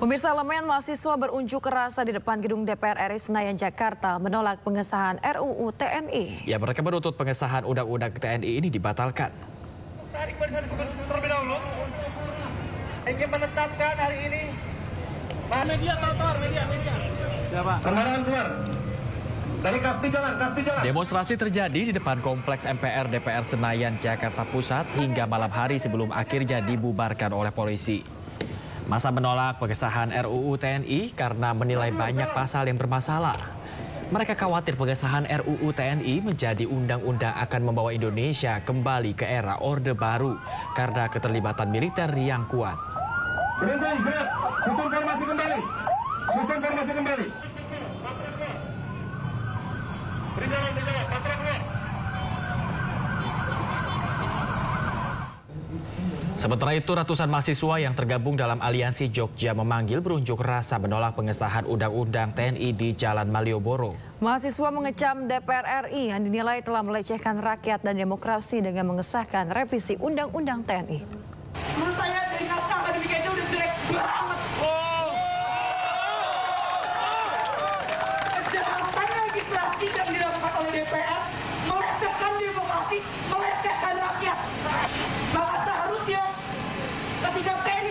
Pemirsa, elemen mahasiswa berunjuk rasa di depan gedung DPR RI Senayan, Jakarta menolak pengesahan RUU TNI. Ya, mereka menuntut pengesahan Undang-Undang TNI ini dibatalkan. Tarik barisan terlebih dahulu. Ingin menetapkan hari ini. Media kotor, media. Siapa? Kendaraan keluar. Dari kasti jalan. Demonstrasi terjadi di depan kompleks MPR DPR Senayan, Jakarta Pusat hingga malam hari sebelum akhirnya dibubarkan oleh polisi. Masa menolak pengesahan RUU TNI karena menilai banyak pasal yang bermasalah. Mereka khawatir pengesahan RUU TNI menjadi undang-undang akan membawa Indonesia kembali ke era Orde Baru karena keterlibatan militer yang kuat. Susun formasi kembali. Berjalan, patra keluar. Sementara itu, ratusan mahasiswa yang tergabung dalam Aliansi Jogja memanggil berunjuk rasa menolak pengesahan Undang-Undang TNI di Jalan Malioboro. Mahasiswa mengecam DPR RI yang dinilai telah melecehkan rakyat dan demokrasi dengan mengesahkan revisi Undang-Undang TNI. Menurut saya dari naskah akademiknya udah jelek banget. Kejahatan legislasi yang dilakukan oleh DPR melecehkan demokrasi, melecehkan rakyat. Maka seharusnya ketika TNI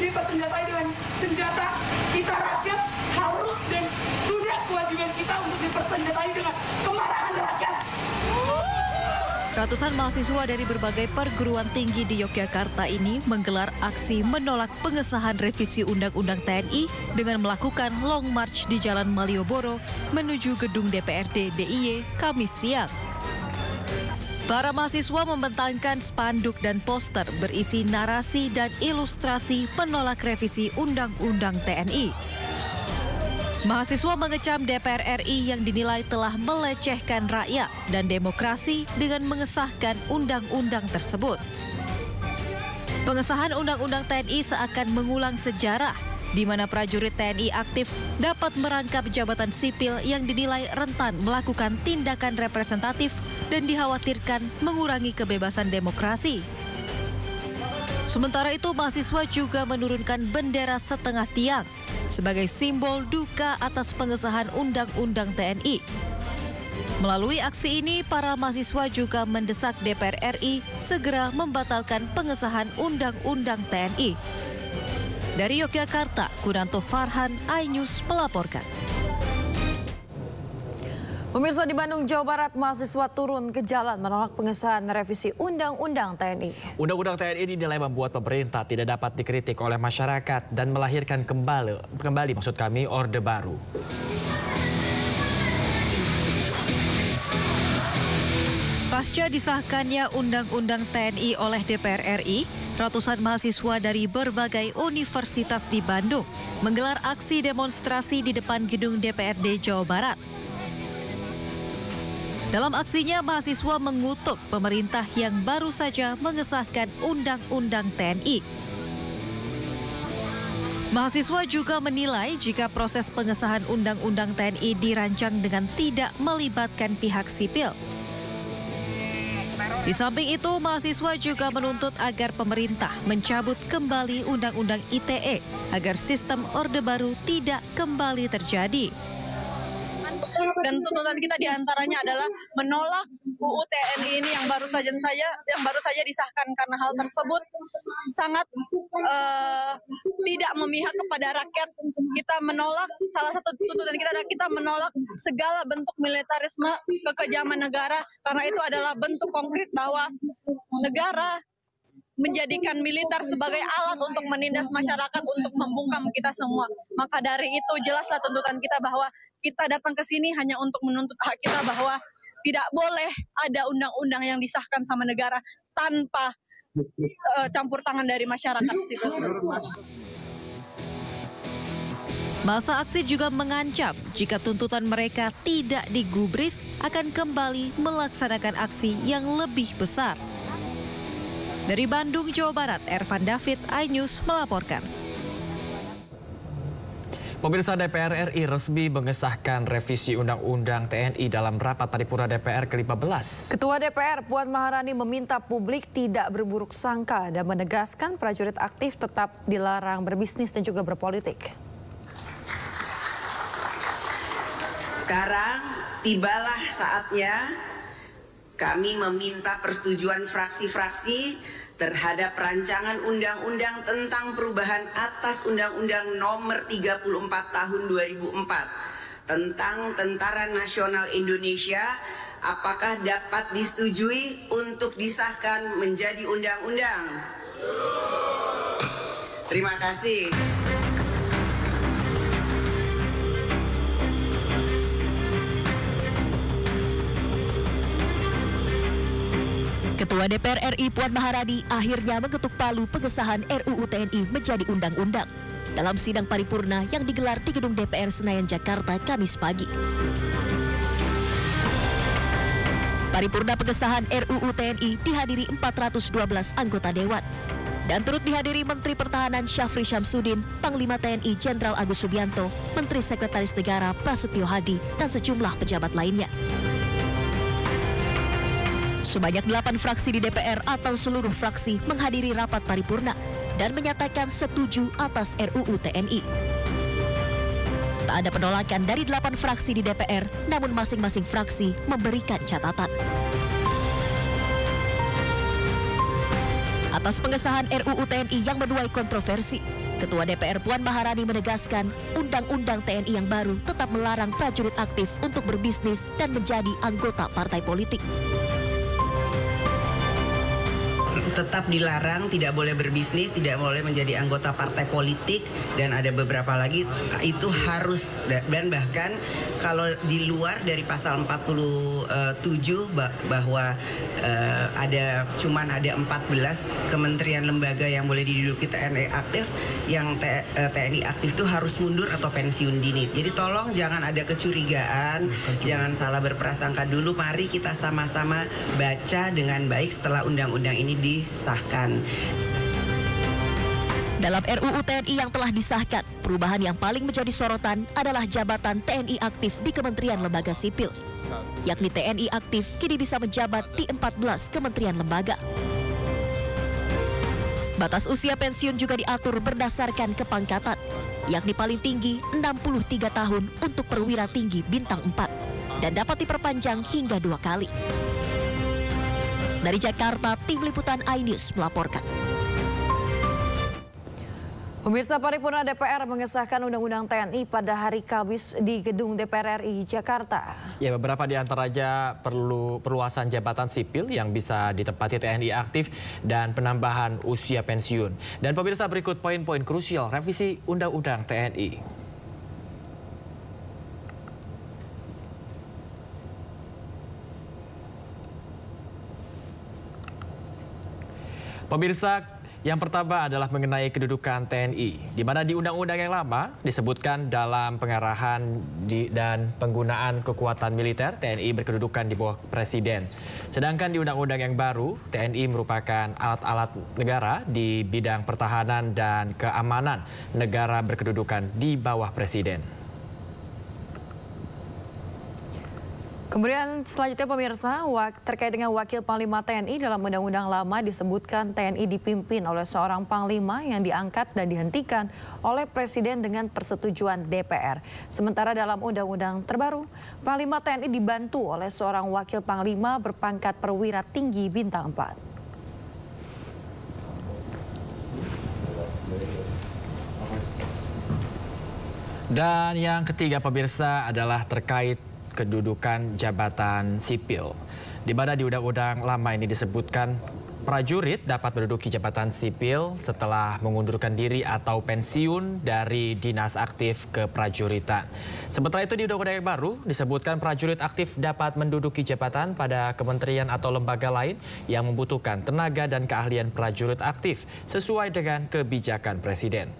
dipersenjatai dengan senjata, kita rakyat harus dan sudah kewajiban kita untuk dipersenjatai dengan kemarahan rakyat. Ratusan mahasiswa dari berbagai perguruan tinggi di Yogyakarta ini menggelar aksi menolak pengesahan revisi Undang-Undang TNI dengan melakukan long march di Jalan Malioboro menuju gedung DPRD DIY Kamis siang. Para mahasiswa membentangkan spanduk dan poster berisi narasi dan ilustrasi penolak revisi Undang-Undang TNI. Mahasiswa mengecam DPR RI yang dinilai telah melecehkan rakyat dan demokrasi dengan mengesahkan undang-undang tersebut. Pengesahan Undang-Undang TNI seakan mengulang sejarah di mana prajurit TNI aktif dapat merangkap jabatan sipil yang dinilai rentan melakukan tindakan representatif dan dikhawatirkan mengurangi kebebasan demokrasi. Sementara itu, mahasiswa juga menurunkan bendera setengah tiang sebagai simbol duka atas pengesahan Undang-Undang TNI. Melalui aksi ini, para mahasiswa juga mendesak DPR RI segera membatalkan pengesahan Undang-Undang TNI. Dari Yogyakarta, Kunanto Farhan, iNews melaporkan. Pemirsa, di Bandung, Jawa Barat, mahasiswa turun ke jalan menolak pengesahan revisi Undang-Undang TNI. Undang-Undang TNI dinilai membuat pemerintah tidak dapat dikritik oleh masyarakat dan melahirkan kembali Orde Baru. Pasca disahkannya Undang-Undang TNI oleh DPR RI, ratusan mahasiswa dari berbagai universitas di Bandung menggelar aksi demonstrasi di depan gedung DPRD Jawa Barat. Dalam aksinya, mahasiswa mengutuk pemerintah yang baru saja mengesahkan Undang-Undang TNI. Mahasiswa juga menilai jika proses pengesahan Undang-Undang TNI dirancang dengan tidak melibatkan pihak sipil. Di samping itu, mahasiswa juga menuntut agar pemerintah mencabut kembali Undang-Undang ITE agar sistem Orde Baru tidak kembali terjadi. Dan tuntutan kita diantaranya adalah menolak UU TNI ini yang baru saja disahkan, karena hal tersebut sangat tidak memihak kepada rakyat. Kita menolak, salah satu tuntutan kita adalah kita menolak segala bentuk militerisme kekejaman negara, karena itu adalah bentuk konkret bahwa negara menjadikan militer sebagai alat untuk menindas masyarakat, untuk membungkam kita semua. Maka dari itu jelaslah tuntutan kita bahwa kita datang ke sini hanya untuk menuntut hak kita, bahwa tidak boleh ada undang-undang yang disahkan sama negara tanpa campur tangan dari masyarakat sipil. Masa aksi juga mengancam jika tuntutan mereka tidak digubris akan kembali melaksanakan aksi yang lebih besar. Dari Bandung, Jawa Barat, Ervan David, iNews melaporkan. Pemirsa, DPR RI resmi mengesahkan revisi Undang-Undang TNI dalam rapat paripurna DPR ke-15. Ketua DPR Puan Maharani meminta publik tidak berburuk sangka dan menegaskan prajurit aktif tetap dilarang berbisnis dan juga berpolitik. Sekarang tibalah saatnya kami meminta persetujuan fraksi-fraksi terhadap rancangan undang-undang tentang perubahan atas Undang-Undang Nomor 34 Tahun 2004 tentang Tentara Nasional Indonesia. Apakah dapat disetujui untuk disahkan menjadi undang-undang? Terima kasih. Ketua DPR RI Puan Maharani akhirnya mengetuk palu pengesahan RUU TNI menjadi undang-undang dalam sidang paripurna yang digelar di Gedung DPR Senayan, Jakarta, Kamis pagi. Paripurna pengesahan RUU TNI dihadiri 412 anggota Dewan dan turut dihadiri Menteri Pertahanan Syafri Syamsuddin, Panglima TNI Jenderal Agus Subianto, Menteri Sekretaris Negara Prasetyo Hadi, dan sejumlah pejabat lainnya. Sebanyak 8 fraksi di DPR atau seluruh fraksi menghadiri rapat paripurna dan menyatakan setuju atas RUU TNI. Tak ada penolakan dari 8 fraksi di DPR, namun masing-masing fraksi memberikan catatan. Atas pengesahan RUU TNI yang menuai kontroversi, Ketua DPR Puan Maharani menegaskan Undang-Undang TNI yang baru tetap melarang prajurit aktif untuk berbisnis dan menjadi anggota partai politik. Tetap dilarang, tidak boleh berbisnis, tidak boleh menjadi anggota partai politik, dan ada beberapa lagi itu harus, dan bahkan kalau di luar dari pasal 47 bahwa cuman ada 14 kementerian lembaga yang boleh diduduki TNI aktif, yang TNI aktif itu harus mundur atau pensiun dini. Jadi tolong jangan ada kecurigaan, jangan salah berprasangka dulu. Mari kita sama-sama baca dengan baik setelah undang-undang ini disahkan. Dalam RUU TNI yang telah disahkan, perubahan yang paling menjadi sorotan adalah jabatan TNI aktif di Kementerian Lembaga Sipil. Yakni TNI aktif kini bisa menjabat di 14 kementerian lembaga. Batas usia pensiun juga diatur berdasarkan kepangkatan, yakni paling tinggi 63 tahun untuk perwira tinggi bintang 4 dan dapat diperpanjang hingga 2 kali. Dari Jakarta, Tim Liputan iNews melaporkan. Pemirsa, paripurna DPR mengesahkan Undang-Undang TNI pada hari Kamis di Gedung DPR RI Jakarta. Ya, beberapa di antaranya perluasan jabatan sipil yang bisa ditempati TNI aktif dan penambahan usia pensiun. Dan pemirsa, berikut poin-poin krusial revisi Undang-Undang TNI. Pemirsa, yang pertama adalah mengenai kedudukan TNI, di mana di Undang-Undang yang lama disebutkan dalam pengarahan dan penggunaan kekuatan militer, TNI berkedudukan di bawah Presiden. Sedangkan di Undang-Undang yang baru, TNI merupakan alat-alat negara di bidang pertahanan dan keamanan negara berkedudukan di bawah Presiden. Kemudian selanjutnya pemirsa, terkait dengan Wakil Panglima TNI dalam Undang-Undang lama disebutkan TNI dipimpin oleh seorang Panglima yang diangkat dan dihentikan oleh Presiden dengan persetujuan DPR. Sementara dalam Undang-Undang terbaru, Panglima TNI dibantu oleh seorang Wakil Panglima berpangkat perwira tinggi bintang 4. Dan yang ketiga pemirsa adalah terkait kedudukan jabatan sipil, di mana di Undang-Undang lama ini disebutkan prajurit dapat menduduki jabatan sipil setelah mengundurkan diri atau pensiun dari dinas aktif keprajuritan. Sementara itu di Undang-Undang yang baru disebutkan prajurit aktif dapat menduduki jabatan pada kementerian atau lembaga lain yang membutuhkan tenaga dan keahlian prajurit aktif sesuai dengan kebijakan Presiden.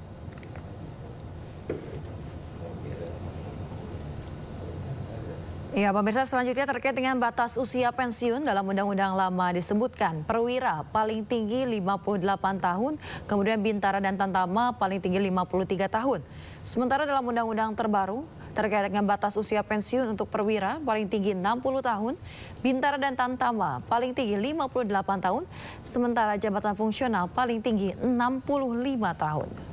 Ya, pemirsa, selanjutnya terkait dengan batas usia pensiun dalam Undang-Undang Lama disebutkan perwira paling tinggi 58 tahun, kemudian bintara dan tantama paling tinggi 53 tahun. Sementara dalam Undang-Undang terbaru terkait dengan batas usia pensiun untuk perwira paling tinggi 60 tahun, bintara dan tantama paling tinggi 58 tahun, sementara jabatan fungsional paling tinggi 65 tahun.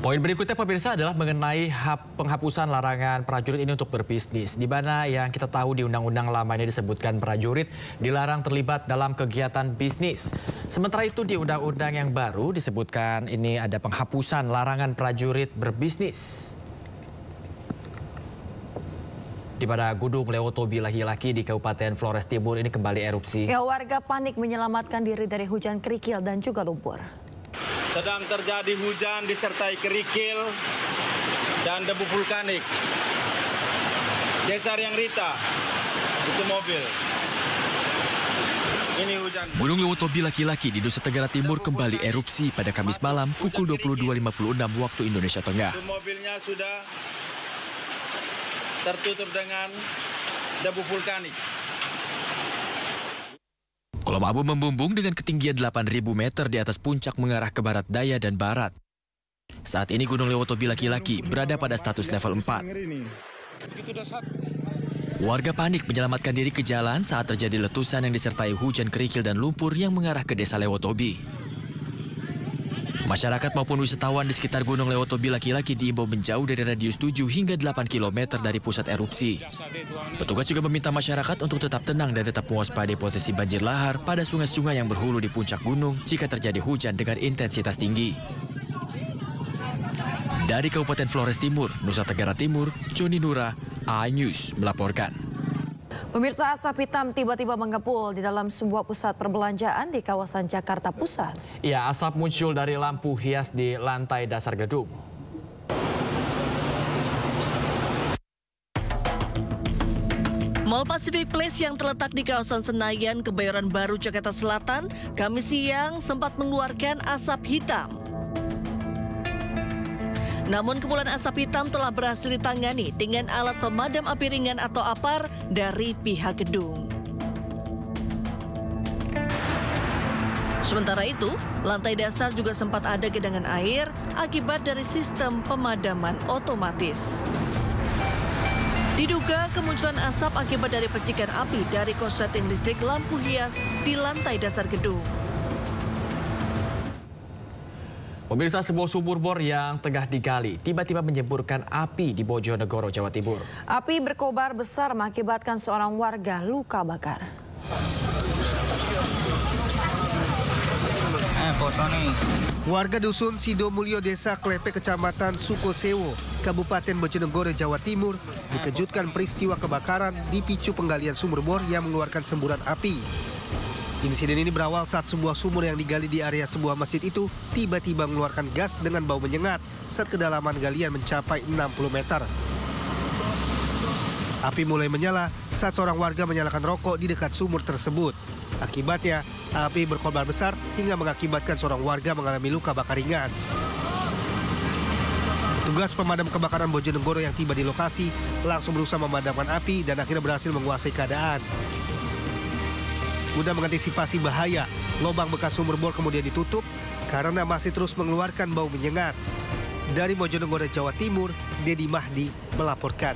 Poin berikutnya pemirsa adalah mengenai penghapusan larangan prajurit ini untuk berbisnis. Di mana yang kita tahu di Undang-Undang Lama ini disebutkan prajurit dilarang terlibat dalam kegiatan bisnis. Sementara itu di Undang-Undang yang baru disebutkan ini ada penghapusan larangan prajurit berbisnis. Di mana Gunung Lewotobi laki-laki di Kabupaten Flores Timur ini kembali erupsi. Ya, warga panik menyelamatkan diri dari hujan kerikil dan juga lumpur. Sedang terjadi hujan disertai kerikil dan debu vulkanik. Desa Riang Rita, itu mobil. Ini hujan. Gunung Lewotobi laki-laki di Nusa Tenggara Timur kembali erupsi pada Kamis malam pukul 22.56 waktu Indonesia Tengah. Itu mobilnya sudah tertutup dengan debu vulkanik. Kolom abu membumbung dengan ketinggian 8.000 meter di atas puncak mengarah ke barat daya dan barat. Saat ini Gunung Lewotobi laki-laki berada pada status level 4. Warga panik menyelamatkan diri ke jalan saat terjadi letusan yang disertai hujan kerikil dan lumpur yang mengarah ke desa Lewotobi. Masyarakat maupun wisatawan di sekitar Gunung Lewotobi laki-laki diimbau menjauh dari radius 7 hingga 8 km dari pusat erupsi. Petugas juga meminta masyarakat untuk tetap tenang dan tetap mewaspadai potensi banjir lahar pada sungai-sungai yang berhulu di puncak gunung jika terjadi hujan dengan intensitas tinggi. Dari Kabupaten Flores Timur, Nusa Tenggara Timur, Joni Nura, iNews melaporkan. Pemirsa, asap hitam tiba-tiba mengepul di dalam sebuah pusat perbelanjaan di kawasan Jakarta Pusat. Ya, asap muncul dari lampu hias di lantai dasar gedung. Mall Pacific Place yang terletak di kawasan Senayan, Kebayoran Baru, Jakarta Selatan, Kamis siang sempat mengeluarkan asap hitam. Namun kepulan asap hitam telah berhasil ditangani dengan alat pemadam api ringan atau APAR dari pihak gedung. Sementara itu, lantai dasar juga sempat ada genangan air akibat dari sistem pemadaman otomatis. Diduga kemunculan asap akibat dari percikan api dari korsleting listrik lampu hias di lantai dasar gedung. Pemirsa, sebuah sumur bor yang tengah digali tiba-tiba menyemburkan api di Bojonegoro, Jawa Timur. Api berkobar besar mengakibatkan seorang warga luka bakar. Warga dusun Sidomulyo, Desa Klepe, Kecamatan Sukosewo, Kabupaten Bojonegoro, Jawa Timur, dikejutkan peristiwa kebakaran dipicu penggalian sumur bor yang mengeluarkan semburan api. Insiden ini berawal saat sebuah sumur yang digali di area sebuah masjid itu tiba-tiba mengeluarkan gas dengan bau menyengat saat kedalaman galian mencapai 60 meter. Api mulai menyala saat seorang warga menyalakan rokok di dekat sumur tersebut. Akibatnya, api berkobar besar hingga mengakibatkan seorang warga mengalami luka bakar ringan. Tugas pemadam kebakaran Bojonegoro yang tiba di lokasi langsung berusaha memadamkan api dan akhirnya berhasil menguasai keadaan. Guna mengantisipasi bahaya, lubang bekas sumur bor kemudian ditutup karena masih terus mengeluarkan bau menyengat. Dari Bojonegoro, Jawa Timur, Dedi Mahdi melaporkan.